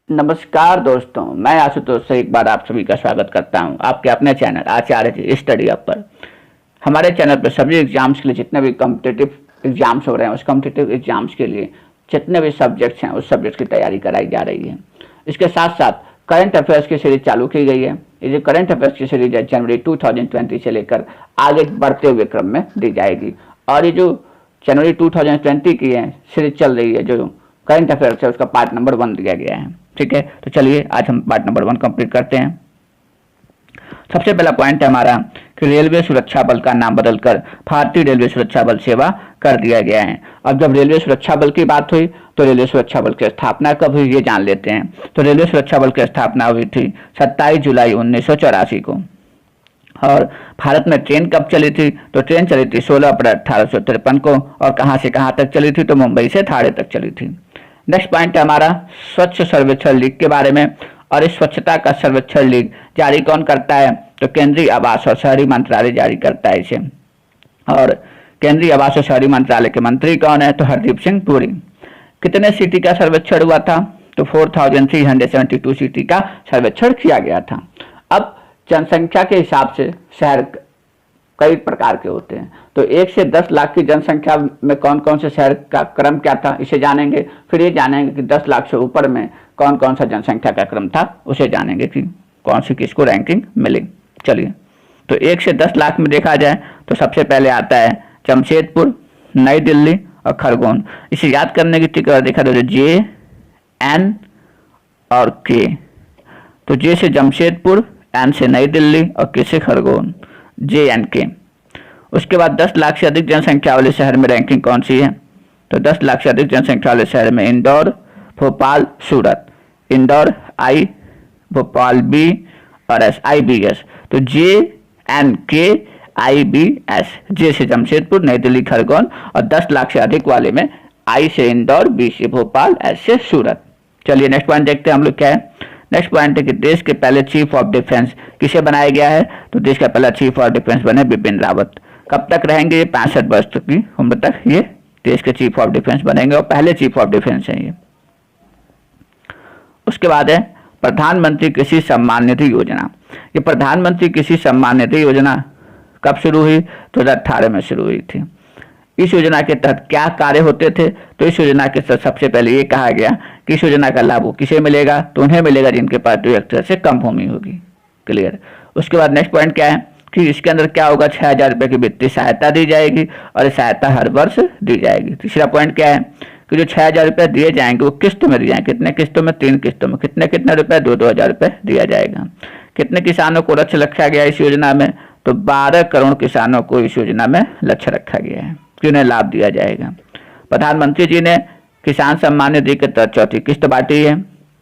नमस्कार दोस्तों, मैं आशुतोष से एक बार आप सभी का स्वागत करता हूं आपके अपने चैनल आचार्य जी स्टडी अप पर। हमारे चैनल पर सभी एग्जाम्स के लिए जितने भी कॉम्पिटिटिव एग्जाम्स हो रहे हैं उस कॉम्पिटिटिव एग्जाम्स के लिए जितने भी सब्जेक्ट्स हैं उस सब्जेक्ट की तैयारी कराई जा रही है। इसके साथ साथ करंट अफेयर्स की सीरीज चालू की गई है। ये जो करंट अफेयर्स की सीरीज है जनवरी 2020 से लेकर आगे बढ़ते हुए क्रम में दी जाएगी। और ये जो जनवरी 2020 की है सीरीज चल रही है, जो करंट अफेयर्स है उसका पार्ट नंबर 1 दिया गया है। ठीक है, तो चलिए आज हम पार्ट नंबर 1 कंप्लीट करते हैं। सबसे पहला पॉइंट है हमारा कि रेलवे सुरक्षा बल का नाम बदलकर भारतीय रेलवे सुरक्षा बल सेवा कर दिया गया है। अब जब रेलवे सुरक्षा बल की बात हुई तो रेलवे सुरक्षा बल की स्थापना कब हुई ये जान लेते हैं। तो रेलवे सुरक्षा बल की स्थापना हुई थी 27 जुलाई 1984 को। और भारत में ट्रेन कब चली थी? तो ट्रेन चली थी 16 अप्रैल 1853 को। और कहां से कहां तक चली थी? तो मुंबई से ठाणे तक चली थी। नेक्स्ट पॉइंट है हमारा स्वच्छ सर्वेक्षण लीग के बारे में। और इस स्वच्छता का सर्वेक्षण लीग जारी कौन करता है? तो केंद्रीय आवास और शहरी मंत्रालय जारी करता है इसे। और केंद्रीय आवास और शहरी मंत्रालय के मंत्री कौन है? तो हरदीप सिंह पुरी। कितने सिटी का सर्वेक्षण हुआ था? तो 4372 सिटी का सर्वेक्षण किया गया था। अब जनसंख्या के हिसाब से शहर कई प्रकार के होते हैं। तो 1 से 10 लाख की जनसंख्या में कौन कौन से शहर का क्रम क्या था इसे जानेंगे। फिर ये जानेंगे कि 10 लाख से ऊपर में कौन कौन सा जनसंख्या का क्रम था, उसे जानेंगे कि कौन सी किसको रैंकिंग मिली। चलिए, तो 1 से 10 लाख में देखा जाए तो सबसे पहले आता है जमशेदपुर, नई दिल्ली और खरगोन। इसे याद करने की ट्रिक देखा तो जे एन और के। तो जे से जमशेदपुर, एन से नई दिल्ली और के से खरगोन, जे एन के। उसके बाद 10 लाख से अधिक जनसंख्या वाले शहर में रैंकिंग कौन सी है? तो 10 लाख से अधिक जनसंख्या वाले शहर में इंदौर, भोपाल, सूरत। इंदौर आई, भोपाल बी और एस, आई बी एस। तो जे एन के आई बी एस। जे से जमशेदपुर, नई दिल्ली, खरगोन। और 10 लाख से अधिक वाले में आई से इंदौर, बी से भोपाल, एस से सूरत। चलिए नेक्स्ट पॉइंट देखते हैं हम लोग क्या है। नेक्स्ट पॉइंट है कि देश के पहले चीफ ऑफ डिफेंस किसे बनाया गया है? तो देश का पहला चीफ ऑफ डिफेंस बने बिपिन रावत। कब तक रहेंगे? 65 वर्ष तक की उम्र तक ये देश के चीफ ऑफ डिफेंस बनेंगे और पहले चीफ ऑफ डिफेंस हैं ये। उसके बाद है प्रधानमंत्री कृषि सम्मान निधि योजना। ये प्रधानमंत्री कृषि सम्मान निधि योजना कब शुरू हुई? 2018 में शुरू हुई थी। इस योजना के तहत क्या कार्य होते थे? तो इस योजना के तहत सबसे पहले ये कहा गया कि इस योजना का लाभ किसे मिलेगा? तो उन्हें मिलेगा जिनके पास 2 हेक्टेयर से कम भूमि होगी। क्लियर। उसके बाद नेक्स्ट पॉइंट क्या है कि इसके अंदर क्या होगा? 6000 रुपये की वित्तीय सहायता दी जाएगी और ये सहायता हर वर्ष दी जाएगी। तीसरा पॉइंट क्या है कि जो 6000 रुपये दिए जाएंगे वो किस्त में दिए जाएंगे। कितने किस्तों में? 3 किस्तों में। कितने कितने रुपए? 2-2 हजार रुपये दिया जाएगा। कितने किसानों को लक्ष्य रखा गया इस योजना में? तो 12 करोड़ किसानों को इस योजना में लक्ष्य रखा गया है कि उन्हें लाभ दिया जाएगा। प्रधानमंत्री जी ने किसान सम्मान निधि के तहत 4थी किस्त बांटी है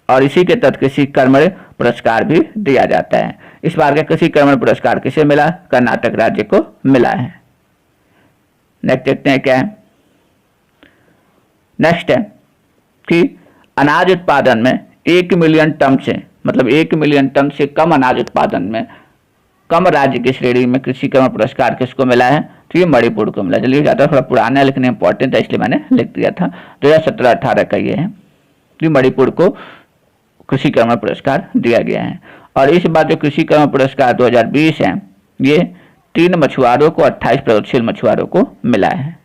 और इसी के तहत कृषि कर्मण पुरस्कार भी दिया जाता है। इस बार का कृषि कर्मण पुरस्कार किसे मिला? कर्नाटक राज्य को मिला है। नेक्स्ट देखते हैं क्या है। नेक्स्ट है कि अनाज उत्पादन में 1 मिलियन टन से, मतलब 1 मिलियन टन से कम अनाज उत्पादन में कम राज्य की श्रेणी में कृषि कर्मण पुरस्कार किसको मिला है? तो ये मणिपुर को मिला। चलिए ज़्यादा थोड़ा पुराना है लेकिन इंपॉर्टेंट है इसलिए मैंने लिख दिया था। 2017-18 का ये है कि मणिपुर को कृषि कर्मण पुरस्कार दिया गया है। और इस बार जो कृषि कर्मण पुरस्कार 2020 है ये 3 मछुआरों को, 28 प्रगतिशील मछुआरों को मिला है।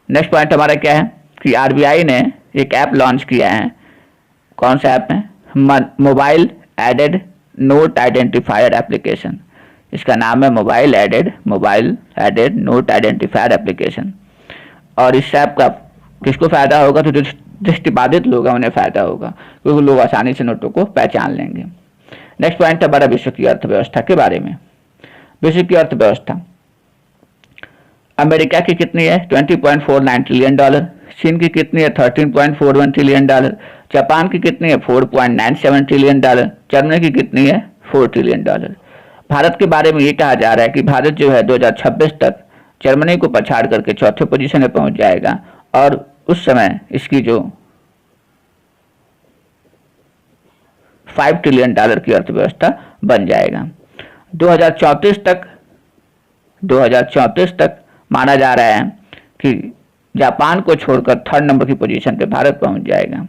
नेक्स्ट पॉइंट हमारा क्या है कि आरबीआई ने एक ऐप लॉन्च किया है। कौन सा ऐप है? Mobile aided note identifier application. इसका नाम है mobile aided note identifier application. और इस ऐप का किसको फायदा होगा? तो जो दृष्टिबाधित लोग हैं उन्हें फायदा होगा क्योंकि लोग आसानी से नोटों को पहचान लेंगे। नेक्स्ट पॉइंट है हमारा विश्व की अर्थव्यवस्था के बारे में। विश्व की अर्थव्यवस्था अमेरिका की कितनी है? $20.49 ट्रिलियन। चीन की कितनी है? $13.41 ट्रिलियन। जापान की कितनी है? $4.97 ट्रिलियन। जर्मनी की कितनी है? $4 ट्रिलियन। भारत के बारे में ये कहा जा रहा है कि भारत जो है 2026 तक जर्मनी को पछाड़ करके 4थे पोजीशन में पहुंच जाएगा और उस समय इसकी जो $5 ट्रिलियन की अर्थव्यवस्था बन जाएगा। 2034 तक माना जा रहा है कि जापान को छोड़कर 3rd नंबर की पोजीशन पे भारत पहुंच जाएगा।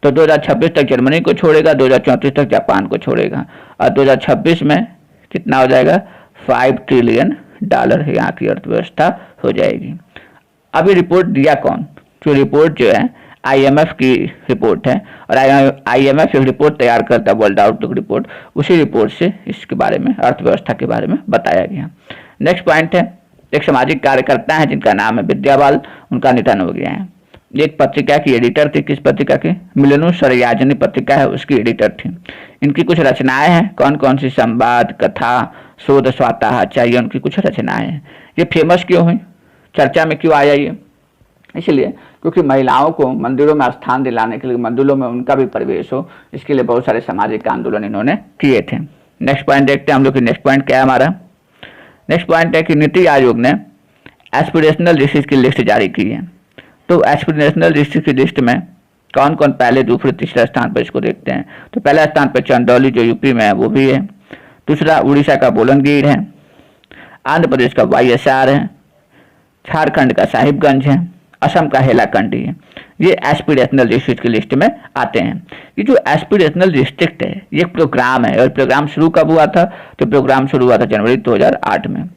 तो 2026 तक जर्मनी को छोड़ेगा, 2034 तक जापान को छोड़ेगा, और 2026 में कितना हो जाएगा, $5 ट्रिलियन यहाँ की अर्थव्यवस्था हो जाएगी। अभी रिपोर्ट दिया कौन, जो रिपोर्ट जो है IMF की रिपोर्ट है, और IMF एक रिपोर्ट तैयार करता है, वर्ल्ड आउटलुक रिपोर्ट, उसी रिपोर्ट से इसके बारे में, अर्थव्यवस्था के बारे में बताया गया। नेक्स्ट पॉइंट है, एक सामाजिक कार्यकर्ता है जिनका नाम है विद्या बाल, उनका निधन हो गया है। एक पत्रिका की एडिटर थी, किस पत्रिका की, मिलनु सरयाजनी पत्रिका है, उसकी एडिटर थी। इनकी कुछ रचनाएं हैं, कौन कौन सी, संवाद, कथा, शोध, स्वात्ताचार्य, ये उनकी कुछ रचनाएं हैं। ये फेमस क्यों हुई, चर्चा में क्यों आया ये, इसलिए क्योंकि महिलाओं को मंदिरों में स्थान दिलाने के लिए, मंदिरों में उनका भी प्रवेश हो, इसके लिए बहुत सारे सामाजिक आंदोलन इन्होंने किए थे। नेक्स्ट पॉइंट देखते हैं हम लोग, नेक्स्ट पॉइंट क्या है हमारा। नेक्स्ट पॉइंट है कि नीति आयोग ने एस्पिरेशनल डिस्ट्रिक्ट की लिस्ट जारी की है। तो एस्पिरेशनल डिस्ट्रिक्ट की लिस्ट में कौन कौन पहले, दूसरे, तीसरे स्थान पर, इसको देखते हैं। तो पहला स्थान पर चंदौली जो यूपी में है वो भी है, दूसरा उड़ीसा का बोलनगीर है, आंध्र प्रदेश का YSR है, झारखंड का साहिबगंज है, असम का हेलाकंडी है। ये एस्पिरेशनल डिस्ट्रिक्ट की लिस्ट में आते हैं। ये जो एस्पिरेशनल डिस्ट्रिक्ट है ये एक प्रोग्राम है, और प्रोग्राम शुरू कब हुआ था, तो प्रोग्राम शुरू हुआ था जनवरी 2008 में।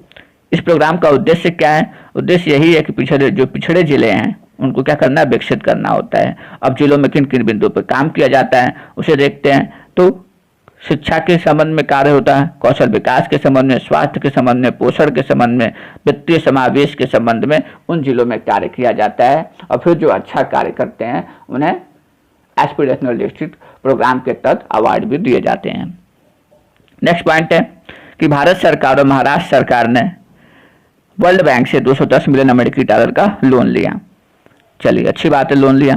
इस प्रोग्राम का उद्देश्य क्या है, उद्देश्य यही है कि पिछड़े जिले हैं उनको क्या करना है, विकसित करना होता है। अब जिलों में किन किन बिंदुओं पर काम किया जाता है उसे देखते हैं। तो शिक्षा के संबंध में कार्य होता है, कौशल विकास के संबंध में, स्वास्थ्य के संबंध में, पोषण के संबंध में, वित्तीय समावेश के संबंध में उन जिलों में कार्य किया जाता है, और फिर जो अच्छा कार्य करते हैं उन्हें एस्पिरेशनल डिस्ट्रिक्ट प्रोग्राम के तहत अवार्ड भी दिए जाते हैं। नेक्स्ट पॉइंट है कि भारत सरकार और महाराष्ट्र सरकार ने वर्ल्ड बैंक से $210 मिलियन अमेरिकी डॉलर का लोन लिया। चलिए अच्छी बात है, लोन लिया।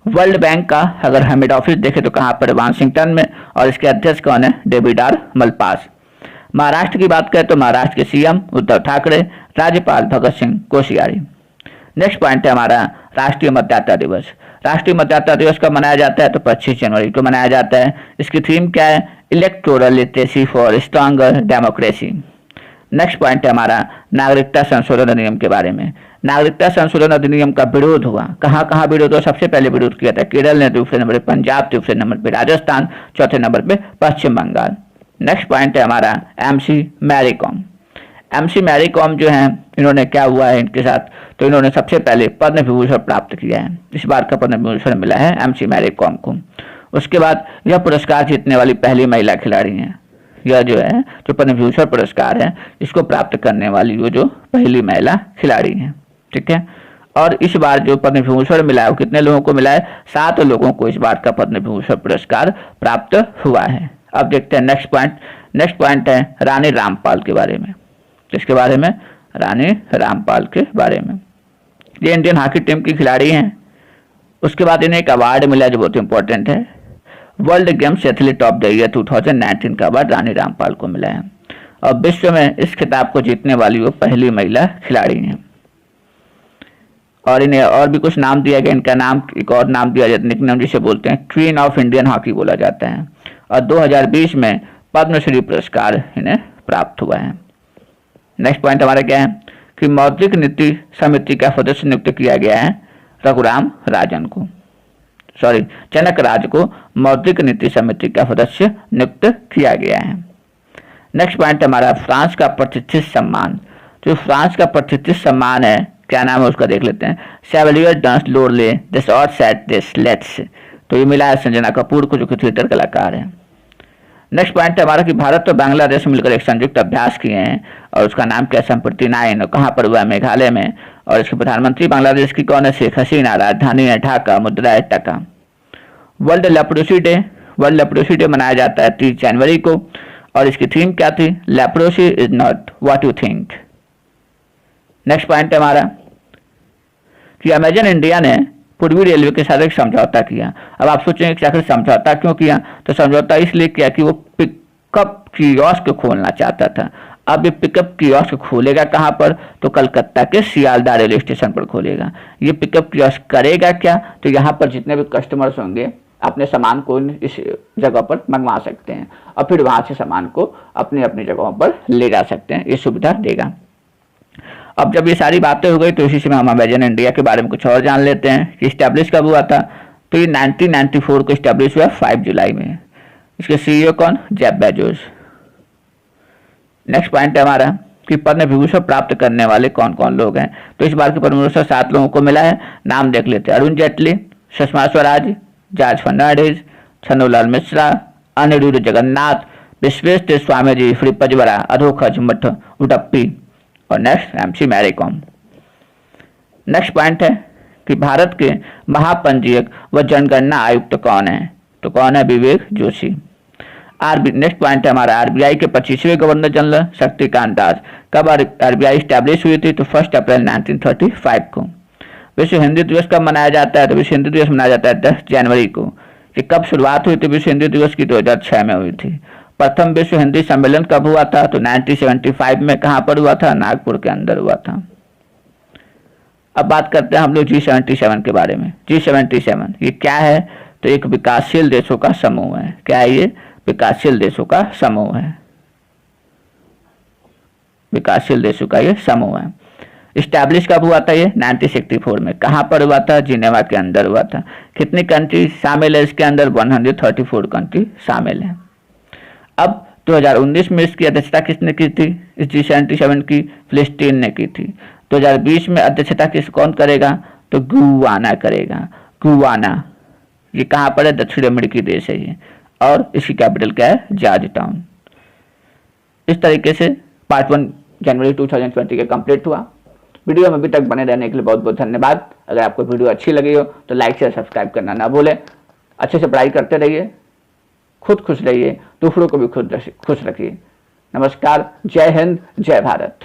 वर्ल्ड बैंक का अगर हम हेड ऑफिस देखें तो कहाँ पर, वाशिंगटन में, और इसके अध्यक्ष कौन है, डेविड आर मलपास। महाराष्ट्र की बात करें तो महाराष्ट्र के CM उद्धव ठाकरे, राज्यपाल भगत सिंह कोश्यारी। नेक्स्ट पॉइंट है हमारा राष्ट्रीय मतदाता दिवस। राष्ट्रीय मतदाता दिवस कब मनाया जाता है, तो 25 जनवरी को मनाया जाता है। इसकी थीम क्या है, electoral literacy for stronger democracy. Next point है हमारा नागरिकता संशोधन अधिनियम के बारे में। नागरिकता संशोधन अधिनियम का विरोध हुआ, कहाँ कहाँ विरोध हुआ, सबसे पहले विरोध किया था केरल ने, दूसरे नंबर पे पंजाब, तीसरे नंबर पे राजस्थान, चौथे नंबर पे पश्चिम बंगाल। नेक्स्ट पॉइंट है हमारा MC मैरी कॉम। MC मैरी कॉम जो है, इन्होंने क्या हुआ है इनके साथ, तो इन्होंने सबसे पहले पद्म विभूषण प्राप्त किया है। इस बार का पद्म विभूषण मिला है MC मैरी कॉम को। उसके बाद यह पुरस्कार जीतने वाली पहली महिला खिलाड़ी हैं। यह जो है जो पद्म विभूषण पुरस्कार है इसको प्राप्त करने वाली वो जो पहली महिला खिलाड़ी है, ठीक है। और इस बार जो पद्म विभूषण मिला है वो कितने लोगों को मिला है, 7 लोगों को इस बार का पद्म विभूषण पुरस्कार प्राप्त हुआ है। अब देखते हैं नेक्स्ट पॉइंट। नेक्स्ट पॉइंट है रानी रामपाल के बारे में। किसके बारे में, रानी रामपाल के बारे में। ये इंडियन हॉकी टीम की खिलाड़ी हैं। उसके बाद इन्हें एक अवार्ड मिला जो बहुत इंपॉर्टेंट है, world games athlete of the year 2019 का अवार्ड रानी रामपाल को मिला है। और विश्व में इस खिताब को जीतने वाली वो पहली महिला खिलाड़ी हैं। और इन्हें और भी कुछ नाम दिया गया, इनका नाम एक और नाम दिया जाता है, निकनेम जिसे बोलते हैं क्वीन ऑफ इंडियन हॉकी बोला जाता है। और 2020 में पद्मश्री पुरस्कार इन्हें प्राप्त हुआ है। नेक्स्ट पॉइंट हमारा क्या है कि मौद्रिक नीति समिति का सदस्य नियुक्त किया गया है रघुराम राजन को, जनक राज को मौद्रिक नीति समिति का सदस्य नियुक्त किया गया है। नेक्स्ट पॉइंट हमारा फ्रांस का प्रतिष्ठित सम्मान। जो फ्रांस का प्रतिष्ठित सम्मान है, क्या नाम है उसका देख लेते हैं, शेवलियर डांस लोरले दिस और सेट दिस लेट्स। तो ये मिला है संजना कपूर को जो कि थिएटर कलाकार है। नेक्स्ट पॉइंट है हमारा कि भारत और बांग्लादेश मिलकर एक संयुक्त अभ्यास किए हैं और उसका नाम क्या है, संप्रति 9। और कहाँ पर हुआ है, मेघालय में। और इसके प्रधानमंत्री बांग्लादेश की कौन है, शेख हसीना। राजधानी है ढाका, मुद्रा है टका। वर्ल्ड लेप्रोसी डे मनाया जाता है 30 जनवरी को। और इसकी थीम क्या थी, leprosy is not what you think. Next point है हमारा कि अमेजन इंडिया ने पूर्वी रेलवे के साथ एक समझौता किया। अब आप सोचेंगे कि आखिर समझौता क्यों किया, तो समझौता इसलिए किया कि वो पिकअप कियोस्क खोलना चाहता था। अब ये पिकअप कियोस्क खोलेगा कहाँ पर, तो कलकत्ता के सियालदा रेलवे स्टेशन पर खोलेगा। ये पिकअप कियोस्क करेगा क्या, तो यहाँ पर जितने भी कस्टमर्स होंगे अपने सामान को इस जगह पर मंगवा सकते हैं और फिर वहाँ से सामान को अपनी अपनी जगहों पर ले जा सकते हैं, ये सुविधा देगा। अब जब ये सारी बातें हो गई तो इसी समय हम अमेजन इंडिया के बारे में कुछ और जान लेते हैं कि स्टैब्लिश कब हुआ था, तो ये 1994 को स्टैब्लिश हुआ 5 जुलाई में। इसके सीईओ कौन? Jeff Bezos. नेक्स्ट पॉइंट है हमारा कि पद्म विभूषण प्राप्त करने वाले कौन कौन लोग हैं। तो इस बार के पद्म विभूषण 7 लोगों को मिला है, नाम देख लेते हैं। अरुण जेटली, सुषमा स्वराज, जॉर्ज फर्नांडिस, छन्नूलाल मिश्रा, अनिरुद्ध जगन्नाथ, विश्वेश्वर स्वामी जी, श्रीपजवरा, अधोखज मठ उडप्पी और next MC Mary Kom. Next point है कि भारत के महापंजीयक व जनगणना आयुक्त कौन है। तो कौन है? विवेक जोशी। नेक्स्ट पॉइंट है हमारा आरबीआई के 25वें गवर्नर जनरल शक्तिकांत दास। कब आरबीआई स्टैब्लिश हुई थी? तो 1 अप्रैल 1935 को। विश्व हिंदी दिवस कब मनाया जाता है? तो विश्व हिंदी दिवस मनाया जाता है 10 जनवरी को। कि कब शुरुआत हुई थी विश्व हिंदी दिवस की? 2006 में हुई थी। प्रथम विश्व हिंदी सम्मेलन कब हुआ था? तो 1975 में। कहाँ पर हुआ था? नागपुर के अंदर हुआ था। अब बात करते हैं हम लोग G77 के बारे में। G77 ये क्या है? तो एक विकासशील देशों का समूह है। क्या है ये? विकासशील देशों का समूह है। विकासशील देशों का ये समूह है। इस्टेब्लिश कब हुआ था ये? 1964 में। कहाँ पर हुआ था? जिनेवा के अंदर हुआ था। कितनी कंट्री शामिल है इसके अंदर? 134 कंट्री शामिल है। अब 2019 में इसकी अध्यक्षता किसने की थी? इस G77 की फिलिस्तीन ने की थी। 2020 में अध्यक्षता कौन करेगा? तो गुयाना करेगा। गुयाना ये कहाँ पर है? दक्षिण अमेरिकी देश है ये, और इसकी कैपिटल क्या है? George town. इस तरीके से पार्ट 1 जनवरी 2020 का कंप्लीट हुआ। वीडियो में अभी तक बने रहने के लिए बहुत बहुत धन्यवाद। अगर आपको वीडियो अच्छी लगी हो तो लाइक शेयर सब्सक्राइब करना ना भूलें। अच्छे से पढ़ाई करते रहिए, खुद खुश रहिए, दूसरों को भी खुश रखिए। नमस्कार, जय हिंद, जय भारत।